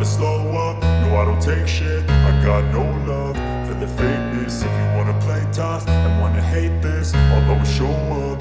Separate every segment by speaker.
Speaker 1: slow up, no I don't take shit. I got no love for the fakeness. If you wanna play tough and wanna hate this, I'll always show up.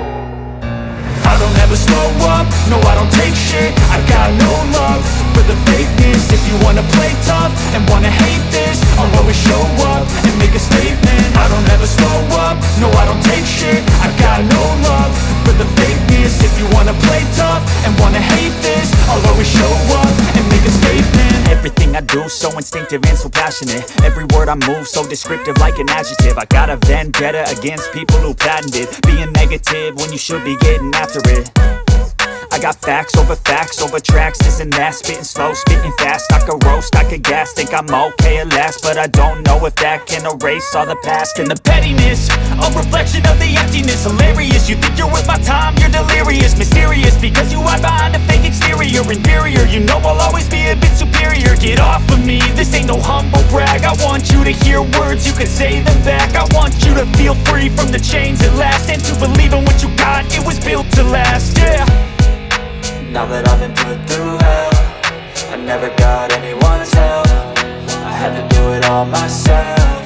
Speaker 1: I don't ever slow up, no I don't take shit. I got no love for the fakeness. If you wanna play tough and wanna hate this, I'll always show up and make a statement. I don't ever slow up, no I don't take shit. I got no love for the fakeness. If you wanna play tough and wanna hate this, I'll always show up and make a statement.
Speaker 2: Everything I do so instinctive and so passionate. Every word I move so descriptive like an adjective. I got a vendetta against people who patented being negative when you should be getting after it. I got facts over tracks, this and that. Spitting slow, spitting fast, I could roast, I could gas. Think I'm okay at last, but I don't know if that can erase all the past. And the pettiness, a reflection of the emptiness. Hilarious, you think you're worth my time, you're delirious. Mysterious, because you hide behind a fake exterior. Inferior, you know I'll always be a bit superior. Get off of me, this ain't no humble brag. I want you to hear words, you can say them back. I want you to feel free from the chains at last, and to believe in what you got, it was built to last, yeah.
Speaker 3: Now that I've been put through hell, I never got anyone's help. I had to do it all myself.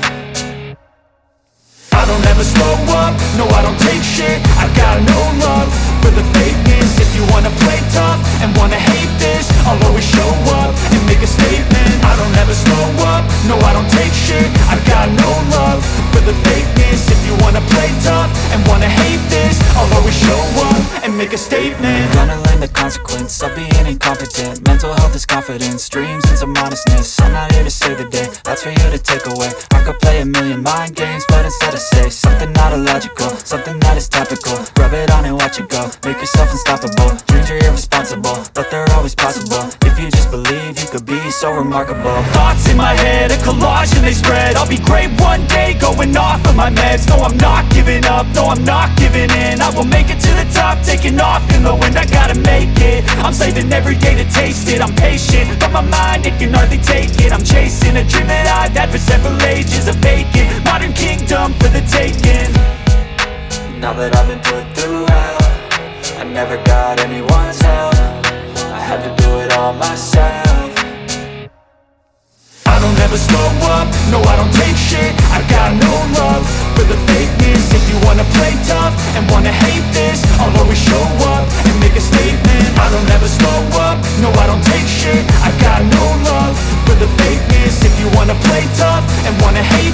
Speaker 1: I don't ever slow up, no I don't take shit. I got no love for the fakeness. If you wanna play tough and wanna hate this, I'll always show up and make a statement. I don't ever slow up, no I don't take shit. I got no love for the fakeness. If you wanna play tough and wanna hate this, I'll always show up and make a statement.
Speaker 3: Gonna learn the consequence of being incompetent. Mental health is confidence, dreams and some honestness. I'm not here to save the day, that's for you to take away. I could play a million mind games, but instead I say something not illogical, something that is topical. Rub it on and watch it go, make yourself unstoppable. Dreams are irresponsible, but they're always possible. If you just believe, you could be so remarkable.
Speaker 2: Thoughts in my head, a collage and they spread. I'll be great one day, going off of my meds. No, I'm not giving up, no, I'm not giving in. I will make it to the top, taking off in the wind. I gotta make it, I'm saving every day to taste it. I'm patient, but my mind, it can hardly take it. I'm chasing a dream that I've had for several ages. A vacant, modern kingdom for the taking.
Speaker 3: Now that I've been put through hell, I never got anyone's help. I had to do it all myself.
Speaker 1: I don't ever slow up, no I don't take shit. I got no love for the fakeness. If you wanna play tough and wanna hate this, I'll always show up and make a statement. I don't ever slow up, no I don't take shit. I got no love for the fakeness. If you wanna play tough and wanna hate